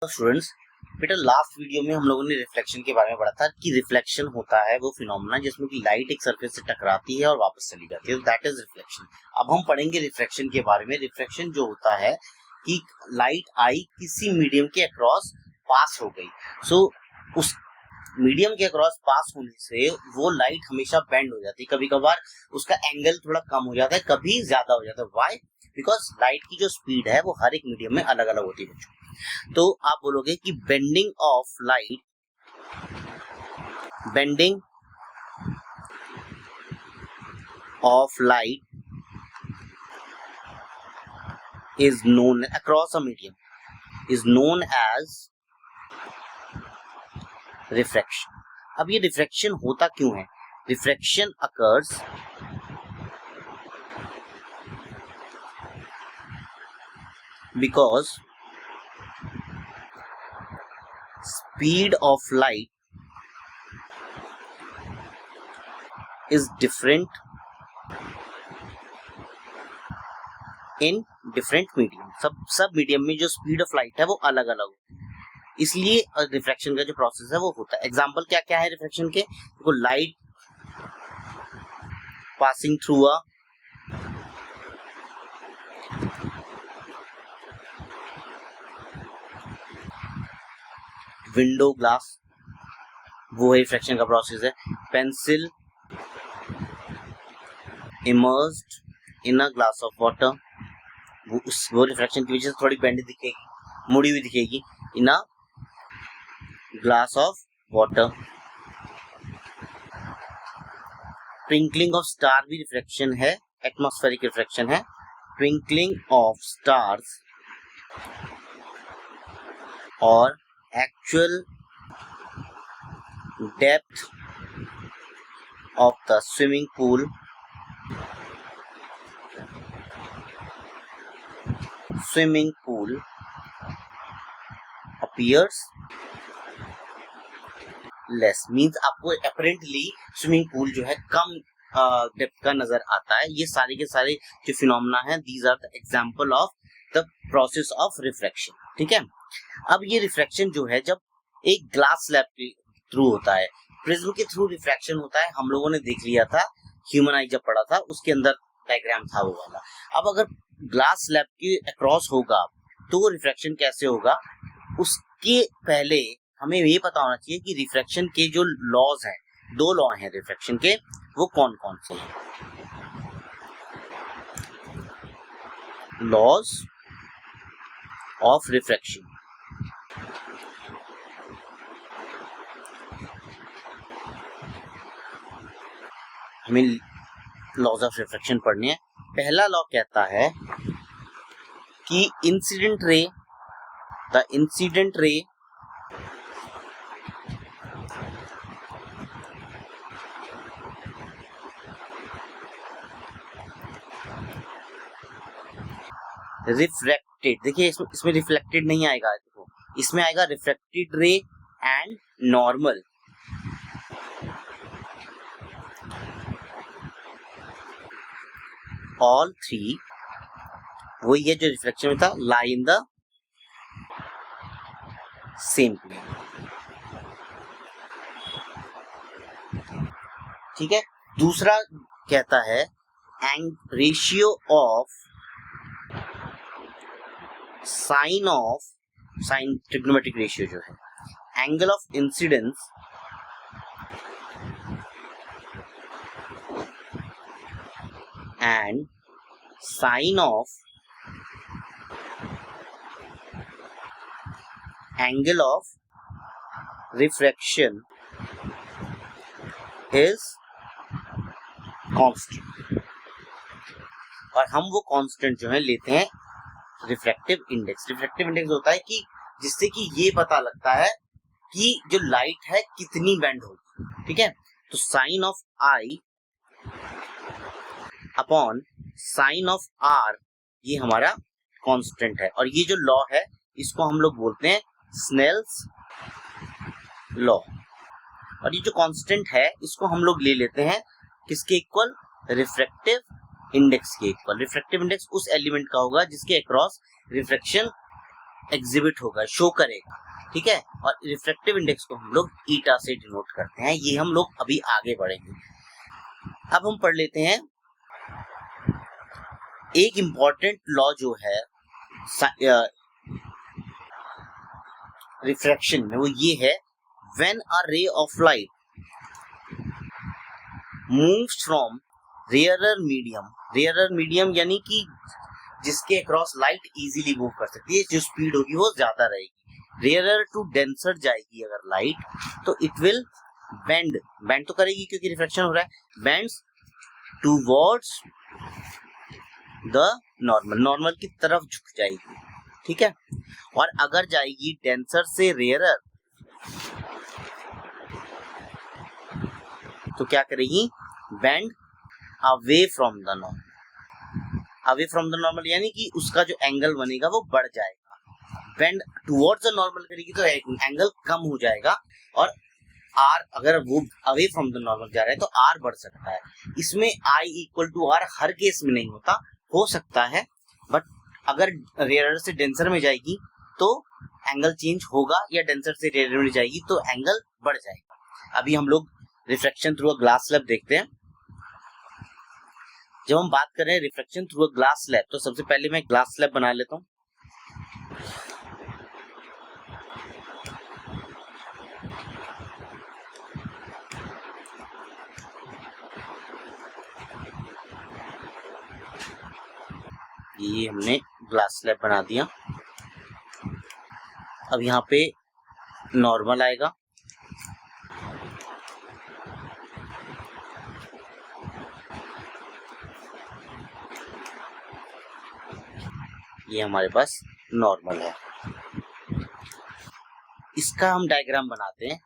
Students, बेटा last video में हम लोगों ने रिफ्लेक्शन के बारे में पढ़ा था कि रिफ्लेक्शन होता है वो फिनोमेना जिसमें कि लाइट एक सरफेस से टकराती है और वापस चली जाती है, दैट इज रिफ्लेक्शन। अब हम पढ़ेंगे रिफ्लेक्शन के बारे में। रिफ्लेक्शन जो होता है कि लाइट आई किसी मीडियम के अक्रॉस पास हो गई, सो उस मीडियम के अक्रॉस पास होने से वो लाइट हमेशा बेंड हो जाती है। कभी कभार उसका एंगल थोड़ा कम हो जाता है, कभी ज्यादा हो जाता है। व्हाई? बिकॉज लाइट की जो स्पीड है वो हर एक मीडियम में अलग अलग होती है बच्चों। तो आप बोलोगे कि bending of light is known across a medium is known as refraction। अब ये रिफ्रैक्शन होता क्यों है? Refraction occurs because speed of light is different in different medium। सब मीडियम में जो स्पीड ऑफ लाइट है वो अलग अलग होती है, इसलिए रिफ्रैक्शन का जो प्रोसेस है वो होता है। एग्जाम्पल क्या क्या है रिफ्रैक्शन के? देखो, light passing through a window glass, वो रिफ्रैक्शन का प्रोसेस है। Pencil immersed in a glass of water, वो रिफ्रैक्शन की वजह से थोड़ी बेंड दिखेगी, मुड़ी हुई दिखेगी in a glass of water. Twinkling of star भी रिफ्रैक्शन है, एटमॉस्फेरिक रिफ्रैक्शन है। ट्विंकलिंग ऑफ स्टार्स और actual depth of the swimming pool appears less, means आपको apparently स्विमिंग पूल जो है कम डेप्थ का नजर आता है। ये सारे के सारे जो फिनोमेना है, these are the example of the process of refraction। ठीक है, अब ये रिफ्रैक्शन जो है जब एक ग्लास स्लैब के थ्रू होता है, प्रिज्म के थ्रू रिफ्रैक्शन होता है। हम लोगों ने देख लिया था, ह्यूमन आई जब पढ़ा था उसके अंदर डायग्राम था वो वाला। अब अगर ग्लास स्लैब के अक्रॉस होगा तो रिफ्रैक्शन कैसे होगा, उसके पहले हमें ये पता होना चाहिए कि रिफ्रैक्शन के जो लॉज हैं, दो लॉ हैं रिफ्रैक्शन के, वो कौन कौन से हैं। लॉज ऑफ रिफ्रैक्शन, हमें लॉज ऑफ रिफ्रैक्शन पढ़ने हैं। पहला लॉ कहता है कि इंसिडेंट रे रिफ्रैक्टेड, देखिए इसमें रिफ्लेक्टेड नहीं आएगा, देखो इसमें आएगा रिफ्रैक्टेड रे एंड नॉर्मल। ऑल थ्री, वही है जो रिफ्लेक्शन में था, lie in the same plane. ठीक है, दूसरा कहता है ratio of sine trigonometric ratio जो है, angle of incidence and sine of angle of refraction is constant, और हम वो कांस्टेंट जो है लेते हैं रिफ्रैक्टिव इंडेक्स। रिफ्रैक्टिव इंडेक्स होता है कि जिससे कि ये पता लगता है कि जो लाइट है कितनी बेंड होगी। ठीक है, तो sine of i upon sine of r, ये हमारा कांस्टेंट है, और ये जो लॉ है इसको हम लोग बोलते हैं स्नेल्स लॉ। और ये जो कांस्टेंट है इसको हम लोग ले लेते हैं किसके इक्वल? रिफ्रैक्टिव इंडेक्स के इक्वल। रिफ्रैक्टिव इंडेक्स उस एलिमेंट का होगा जिसके अक्रॉस रिफ्रैक्शन एग्जिबिट होगा, शो करेगा, ठीक है। और रिफ्रैक्टिव इंडेक्स को हम लोग ईटा से डिनोट करते हैं। ये हम लोग अभी आगे बढ़ेंगे। अब हम पढ़ लेते हैं एक इम्पॉर्टेंट लॉ जो है रिफ्रैक्शन में, वो ये है, when a ray of light moves from rarer medium यानी कि जिसके अक्रॉस लाइट इजीली मूव कर सकती है, जो स्पीड होगी वो ज्यादा रहेगी। रेयरर टू डेंसर जाएगी अगर लाइट, तो इट विल बेंड तो करेगी क्योंकि रिफ्रैक्शन हो रहा है, बेंड्स टूवर्ड्स द नॉर्मल की तरफ झुक जाएगी, ठीक है। और अगर जाएगी डेंसर से रेयरर तो क्या करेगी, bend away from the normal यानी कि उसका जो एंगल बनेगा वो बढ़ जाएगा। बेंड टुवर्ड्स द नॉर्मल करेगी तो एंगल कम हो जाएगा, और आर अगर वो अवे फ्रॉम द नॉर्मल जा रहा है तो आर बढ़ सकता है। इसमें आई इक्वल टू आर हर केस में नहीं होता, हो सकता है, बट अगर रेयरर से डेंसर में जाएगी तो एंगल चेंज होगा, या डेंसर से रेयरर में जाएगी तो एंगल बढ़ जाएगा। अभी हम लोग refraction through a glass slab देखते हैं। जब हम बात कर रहे हैं refraction through a glass slab, तो सबसे पहले मैं ग्लास स्लैब बना लेता हूं। ये हमने ग्लास स्लैब बना दिया। अब यहाँ पे नॉर्मल आएगा, ये हमारे पास नॉर्मल है। इसका हम डायग्राम बनाते हैं।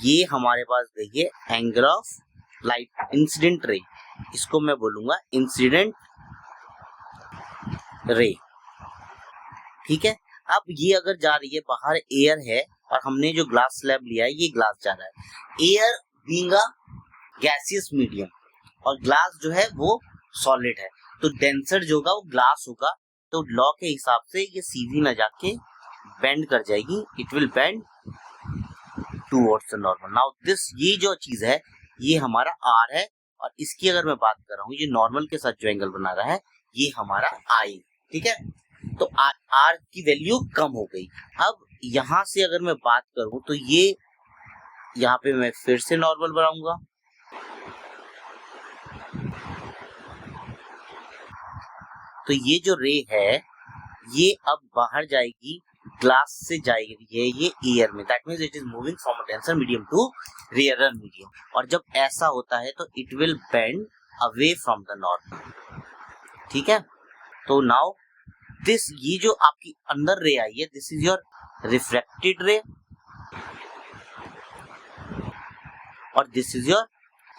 ये हमारे पास देखिए angle of light incident ray, इसको मैं बोलूंगा इंसिडेंट रे, ठीक है। अब ये अगर जा रही है बाहर, एयर है और हमने जो ग्लास स्लैब लिया है ये ग्लास जा रहा है, air being a gaseous medium और ग्लास जो है वो सॉलिड है, तो डेंसर जो होगा वो ग्लास होगा, तो लॉ के हिसाब से ये सीधी ना जाके बेंड कर जाएगी, it will bend towards the normal. Now this, ये जो चीज है ये हमारा आर है, और इसकी अगर मैं बात कर रहा हूँ, ये नॉर्मल के साथ जो एंगल बना रहा है ये हमारा आई, ठीक है। तो आर की वैल्यू कम हो गई। अब यहां से अगर मैं बात करूं तो ये यहाँ पे मैं फिर से नॉर्मल बनाऊंगा, तो ये जो रे है ये अब बाहर जाएगी, ग्लास से जाएगी ये एयर में, that means it is moving from a denser medium to rarer medium, और जब ऐसा होता है तो it will bend away from the normal, ठीक है। तो नाउ दिस, ये जो आपकी अंदर रे आई है, this is your refracted ray और this is your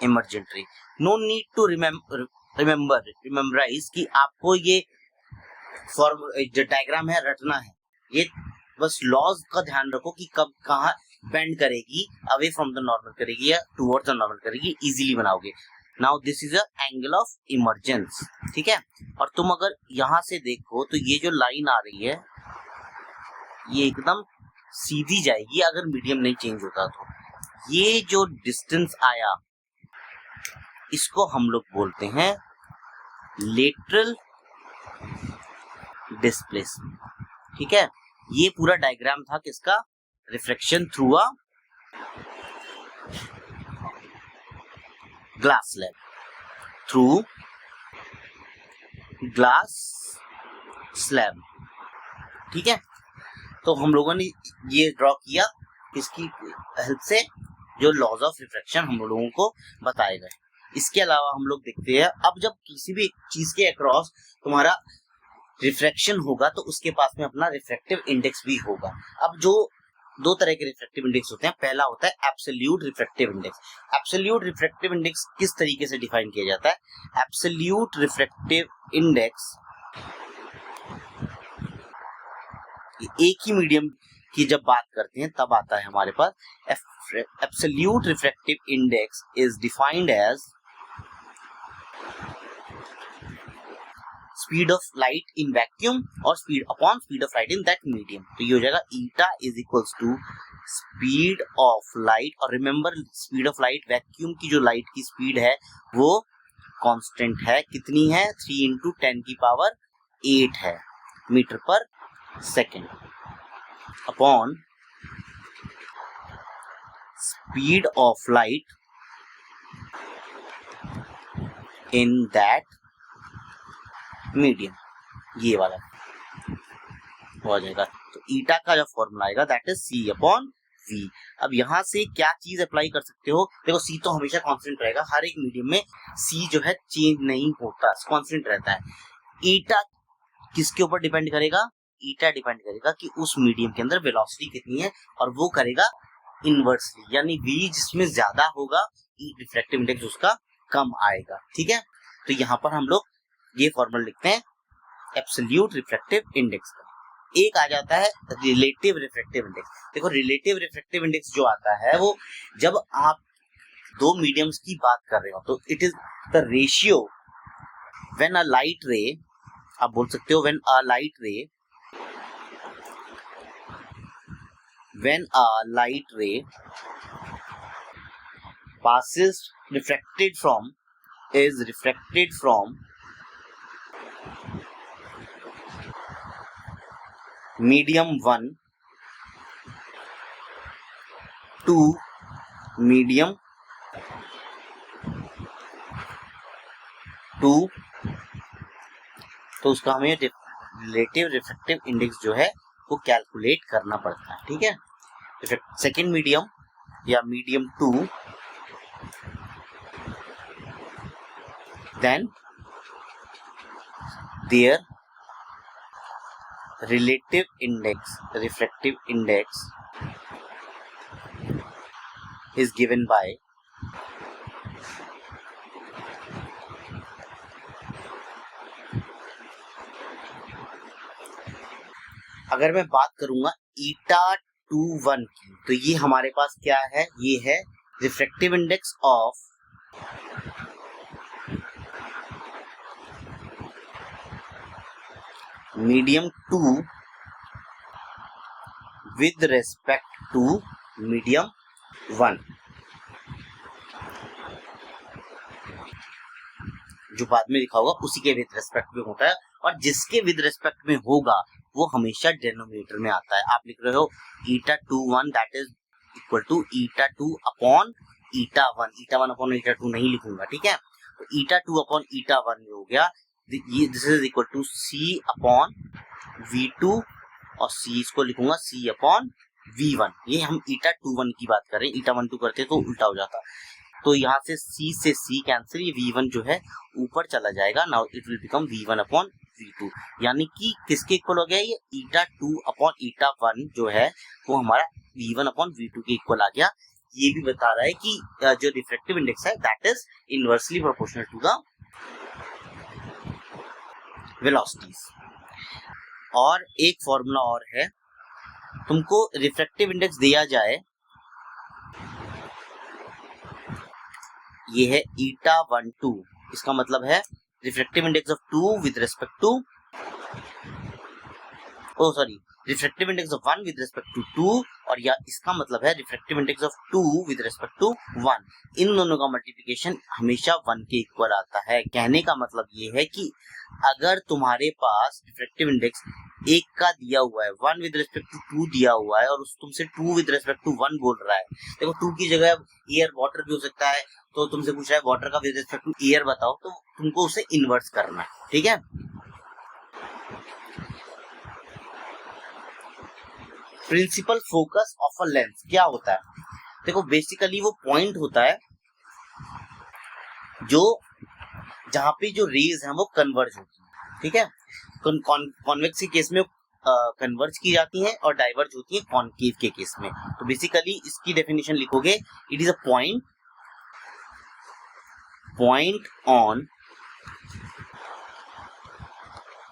emergent ray. No need to rememberise कि आपको ये जो डायग्राम है रटना है, ये बस लॉज का ध्यान रखो कि कब कहाँ बेंड करेगी, अवे फ्रॉम द नॉर्मल करेगी या टुवर्ड्स द नॉर्मल करेगी, इजीली बनाओगे। Now this is a angle of emergence, ठीक है। और तुम अगर यहां से देखो तो ये जो लाइन आ रही है ये एकदम सीधी जाएगी अगर मीडियम नहीं चेंज होता तो। ये जो डिस्टेंस आया इसको हम लोग बोलते हैं लेटरल डिस्प्लेसमेंट, ठीक है। ये पूरा डायग्राम था किसका, refraction through a glass slab, through glass slab, ठीक है। तो हम लोगों ने ये ड्रॉ किया, इसकी हेल्प से जो लॉज ऑफ रिफ्रैक्शन हम लोगों को बताए गए। इसके अलावा हम लोग देखते हैं, अब जब किसी भी चीज के अक्रॉस तुम्हारा रिफ्रैक्शन होगा तो उसके पास में अपना रिफ्रैक्टिव इंडेक्स भी होगा। अब जो दो तरह के रिफ्रैक्टिव इंडेक्स होते हैं, पहला होता है absolute refractive index. Absolute refractive index किस तरीके से डिफाइन किया जाता है, एब्सोल्यूट रिफ्रैक्टिव इंडेक्स एक ही मीडियम की जब बात करते हैं तब आता है हमारे पास। Absolute refractive index is defined as speed of light in vacuum और speed upon speed of light in that medium. तो ये हो जाएगा eta is equals to speed of light, और remember speed of light, vacuum की जो light की speed है वो कांस्टेंट है, कितनी है 3 इंटू 10 की पावर 8 है मीटर पर second, upon speed of light in that medium, ये वाला हो जाएगा। तो ईटा का जो फॉर्मूला आएगा that is c upon v. अब यहाँ से क्या चीज अप्लाई कर सकते हो, देखो सी तो हमेशा कांस्टेंट रहेगा, हर एक मीडियम में सी जो है चेंज नहीं होता, कांस्टेंट रहता है। ईटा किसके ऊपर डिपेंड करेगा, ईटा डिपेंड करेगा कि उस मीडियम के अंदर वेलोसिटी कितनी है, और वो करेगा इनवर्सली, यानी वी जिसमें ज्यादा होगा रिफ्रैक्टिव इंडेक्स उसका कम आएगा। ठीक है, तो यहाँ पर हम लोग ये फॉर्मूला लिखते हैं एब्सोल्यूट रिफ्रैक्टिव इंडेक्स का। एक आ जाता है रिलेटिव रिफ्रैक्टिव इंडेक्स। देखो रिलेटिव रिफ्रैक्टिव इंडेक्स जो आता है वो जब आप दो मीडियम्स की बात कर रहे हो, तो it is the ratio when a light रे, आप बोल सकते हो व्हेन अ लाइट रे passes refracted from medium 1 to medium 2, तो उसका हमें रिलेटिव रिफ्रैक्टिव इंडेक्स जो है वो कैलकुलेट करना पड़ता है। ठीक है, सेकेंड मीडियम या medium 2, then their relative refractive index is given by अगर मैं बात करूंगा ईटा 21 की, तो ये हमारे पास क्या है, ये है refractive index of medium 2 with respect to medium 1, जो बाद में लिखा होगा उसी के विद रेस्पेक्ट में होता है, और जिसके विद रेस्पेक्ट में होगा वो हमेशा डिनोमिनेटर में आता है। आप लिख रहे हो eta 21 that is equal to eta 2 upon eta 1, eta 1 upon eta 2 नहीं लिखूंगा। ठीक है, तो ईटा 2 अपॉन ईटा 1 हो गया, ये this is equal to c upon V2, और सी इसको लिखूंगा सी अपॉन V1। ये हम ईटा 21 की बात कर रहे हैं, ईटा 1 2 करते तो उल्टा हो जाता, तो यहाँ से C कैंसिल, ये V1 जो है ऊपर चला जाएगा, now it will become V1 upon V2, यानी कि किसके इक्वल हो गया, ये ईटा 2 अपॉन ईटा 1 जो है वो हमारा V1 अपॉन V2 के इक्वल आ गया। ये भी बता रहा है कि जो रिफ्रैक्टिव इंडेक्स है that is inversely proportional to the velocities. और एक फॉर्मूला और है, तुमको रिफ्रैक्टिव इंडेक्स दिया जाए, ये है ईटा 1 2, इसका मतलब है refractive index of 2 with respect to refractive index of 1 with respect to 2, और या इसका मतलब है refractive index of 2 with respect to 1। इन दोनों का मल्टीप्लिकेशन हमेशा 1 के इक्वल आता है। कहने का मतलब ये है कि अगर तुम्हारे पास रिफ्रैक्टिव इंडेक्स 1 का दिया हुआ है, 1 विद रेस्पेक्ट टू 2 दिया हुआ है, और उस तुमसे 2 विद रेस्पेक्ट टू 1 बोल रहा है, देखो 2 की जगह एयर वाटर भी हो सकता है, तो तुमसे पूछ रहा है वाटर का विद रिस्पेक्ट टू एयर बताओ, तो तुमको उसे इन्वर्स करना है। ठीक है, principal focus of a lens क्या होता है, देखो बेसिकली वो पॉइंट होता है जो जहां पे जो रेज है वो कन्वर्ज होती है। ठीक है, कॉन्वेक्स के केस में कन्वर्ज की जाती हैं और डाइवर्ज होती है कॉनकेव के केस में। तो बेसिकली इसकी डेफिनेशन लिखोगे, it is a point on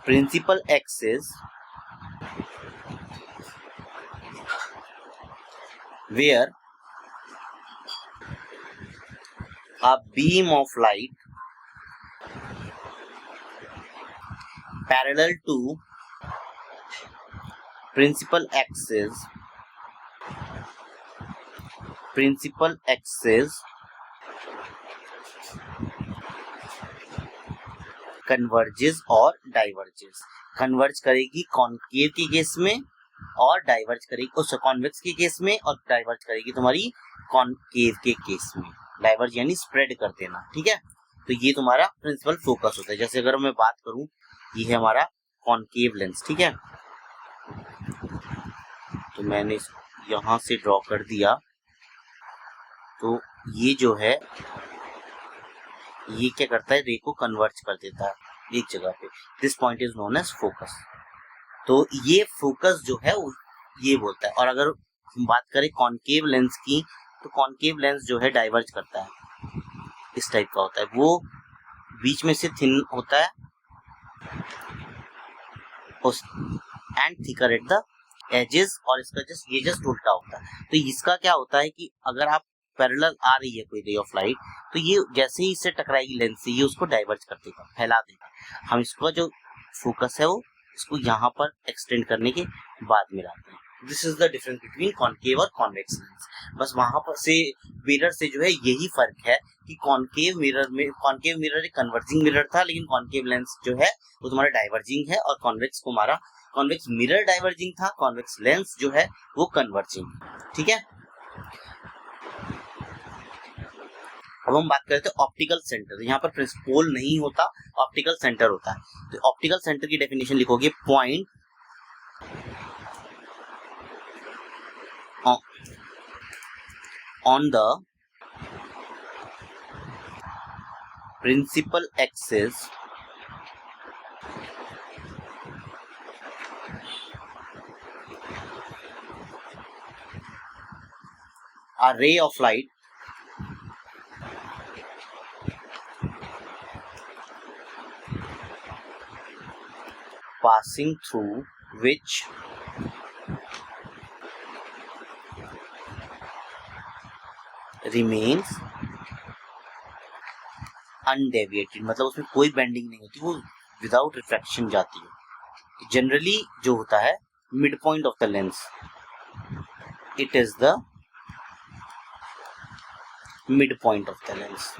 principal axis where a beam of light parallel to principal axis converges और डाइवर्जेस। कन्वर्ज करेगी कॉन्केव के केस में और डाइवर्ज करेगी उस कॉन्वेक्स के केस में, और डाइवर्ज करेगी तुम्हारी कॉन्केव के केस में। डाइवर्ज यानी स्प्रेड कर देना, ठीक है। तो ये तुम्हारा प्रिंसिपल फोकस होता है। जैसे अगर मैं बात करूं, ये है हमारा कॉन्केव लेंस, ठीक है। तो मैंने यहां से ड्रॉ कर दिया, तो ये जो है ये क्या करता है, रे को कन्वर्ज कर देता है एक जगह पे। This point is known as focus. तो ये फोकस जो है ये बोलता है। और अगर हम बात करें कॉन्केव लेंस की, तो कॉन्केव लेंस जो है डाइवर्ज करता है, इस टाइप का होता है। वो बीच में से थिन होता है and thicker at the edges, और इसका जस्ट उल्टा होता है। तो इसका क्या होता है कि अगर आप पैरेलल आ रही है कोई रे ऑफ लाइट, तो ये जैसे ही इससे टकराएगी लेंस से, ये उसको डाइवर्ज कर देगा, फैला देगा। हम इसका जो फोकस है वो इसको यहाँ पर एक्सटेंड करने के बाद मिलाते हैं। This is the difference between concave और कॉन्वेक्स लेंस। बस वहां पर से मिरर से जो है यही फर्क है कि कॉन्केव मिरर एक कन्वर्जिंग मिरर था, लेकिन कॉन्केव लेंस जो है वो तुम्हारा डाइवर्जिंग है। और कॉन्वेक्स मिरर डाइवर्जिंग था, कॉन्वेक्स लेंस जो है वो कन्वर्जिंग, ठीक है। अब हम बात करते हैं ऑप्टिकल सेंटर। यहाँ पर पोल नहीं होता, ऑप्टिकल सेंटर होता है। तो ऑप्टिकल सेंटर की डेफिनेशन लिखोगे, point on the principal axis a ray of light passing through which remains undeviated, मतलब उसमें कोई बेंडिंग नहीं होती, वो विदाउट रिफ्रैक्शन जाती है। जनरली जो होता है mid point of the lens, it is the mid point of the lens.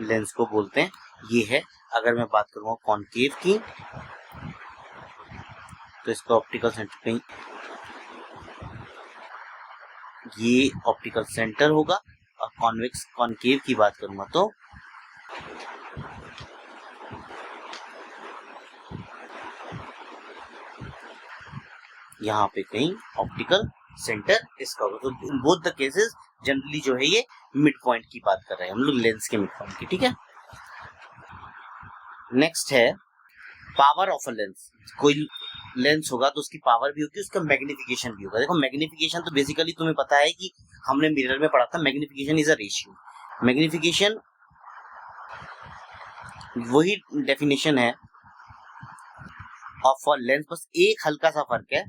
Lens को बोलते हैं, ये है। अगर मैं बात करूंगा कॉन्केव की, तो इसका ऑप्टिकल सेंटर कहीं ये ऑप्टिकल सेंटर होगा। और कॉन्केव की बात करूंगा तो यहाँ पे कहीं ऑप्टिकल सेंटर इसका होगा। तो बोथ द केसेस जनरली जो है ये मिड पॉइंट की बात कर रहे हैं हम लोग, लेंस के मिड पॉइंट की, ठीक है। नेक्स्ट है पावर ऑफ अ लेंस। कोई लेंस होगा तो उसकी पावर भी होगी, उसका मैग्निफिकेशन भी होगा। देखो मैग्निफिकेशन तो बेसिकली तुम्हें पता है कि हमने मिरर में पढ़ा था, magnification is a ratio. Magnification वही डेफिनेशन है ऑफ अ लेंस, बस एक हल्का सा फर्क है,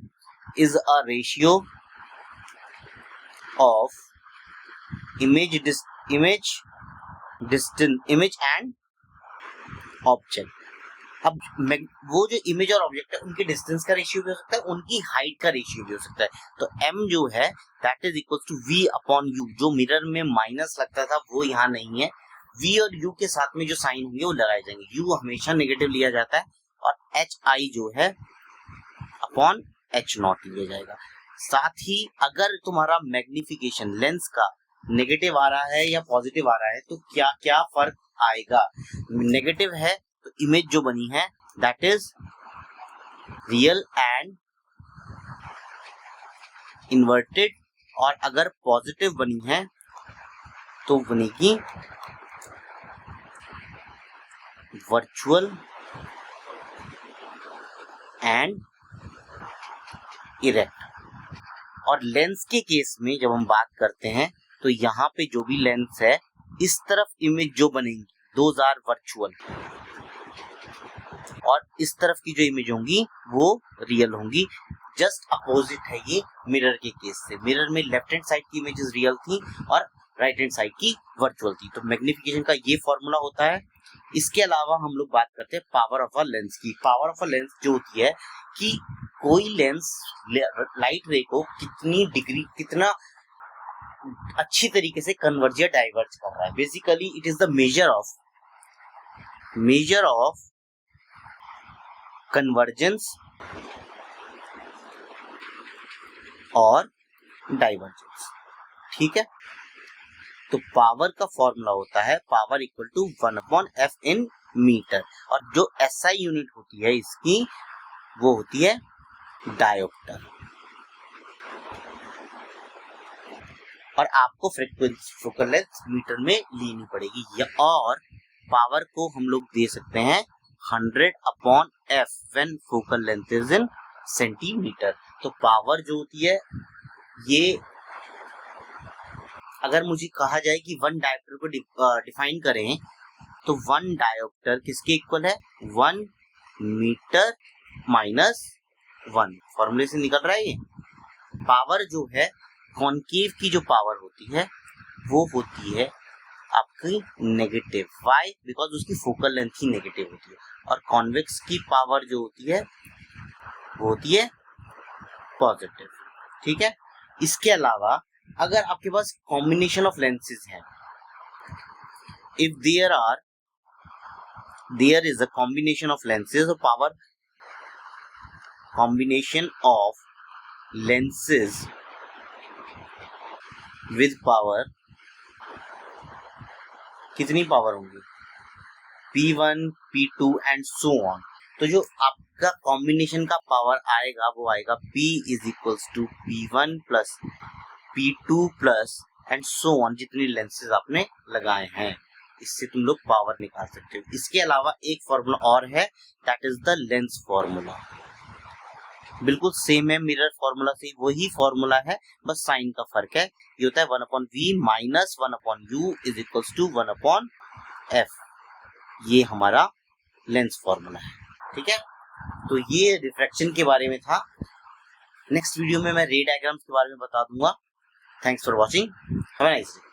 is a ratio of image and object. अब वो जो इमेज और ऑब्जेक्ट है उनके डिस्टेंस का रेशियो भी हो सकता है, उनकी हाइट का रेशियो भी हो सकता है। तो m जो है that is equal to v upon u। जो मिरर में माइनस लगता था वो यहाँ नहीं है, v और u के साथ में जो साइन होंगे वो लगाए जाएंगे। u हमेशा नेगेटिव लिया जाता है और hi जो है अपॉन h नॉट लिया जाएगा। साथ ही अगर तुम्हारा मैग्निफिकेशन लेंस का नेगेटिव आ रहा है या पॉजिटिव आ रहा है तो क्या क्या फर्क आएगा। नेगेटिव है तो इमेज जो बनी है that is real and inverted, और अगर पॉजिटिव बनी है तो बनेगी वर्चुअल एंड इरेक्ट। और लेंस के केस में जब हम बात करते हैं तो यहाँ पे जो भी लेंस है इस तरफ इमेज जो बनेंगी दोज आर वर्चुअल, और इस तरफ की जो इमेज होंगी वो रियल होंगी। जस्ट अपोजिट है ये मिरर के केस से। मिरर में लेफ्ट हैंड साइड की इमेजेस रियल थी और राइट हैंड साइड की वर्चुअल थी। तो मैग्निफिकेशन का ये फॉर्मूला होता है। इसके अलावा हम लोग बात करते हैं पावर ऑफ अ लेंस की। पावर ऑफ अ लेंस जो होती है कि कोई लेंस लाइट रे को कितनी डिग्री, कितना अच्छी तरीके से कन्वर्ज या डाइवर्ज कर रहा है। Basically it is the measure of convergence और डाइवर्जेंस। ठीक है, तो पावर का फॉर्मूला होता है power equal to 1/f in metre, और जो SI यूनिट होती है इसकी वो होती है डायोप्टर। और आपको फ्रीक्वेंसी फोकल लेंथ मीटर में लेनी पड़ेगी, और पावर को हम लोग दे सकते हैं 100/f when focal length is in centimetre. तो पावर जो होती है ये, अगर मुझे कहा जाए कि वन डायोप्टर को डिफाइन करें तो वन डायोप्टर किसके इक्वल है, 1 मीटर माइनस 1। फॉर्मूले से निकल रहा है ये। पावर जो है कॉनकेव की जो पावर होती है वो होती है आपकी नेगेटिव। वाई? बिकॉज उसकी फोकल लेंथ ही नेगेटिव होती है। और कॉन्वेक्स की पावर जो होती है वो होती है पॉजिटिव। ठीक है, इसके अलावा अगर आपके पास कॉम्बिनेशन ऑफ लेंसेज हैं, if there is a combination of lenses, power combination of lenses with power, कितनी पावर होंगी, P1, P2 and so on. तो जो आपका कॉम्बिनेशन का पावर आएगा वो आएगा P is equals to P1 plus P2 plus and so on, जितने लेंसेज आपने लगाए हैं। इससे तुम लोग पावर निकाल सकते हो। इसके अलावा एक फॉर्मूला और है, that is the lens formula. बिल्कुल सेम है मिरर फॉर्मूला से, वही फॉर्मूला है, बस साइन का फर्क है। ये होता है 1/v minus 1/u is equals to 1/f। ये हमारा लेंस फॉर्मूला है। ठीक है, तो ये रिफ्रैक्शन के बारे में था। नेक्स्ट वीडियो में मैं रे डायग्राम्स के बारे में बता दूंगा। Thanks for watching, have a nice day.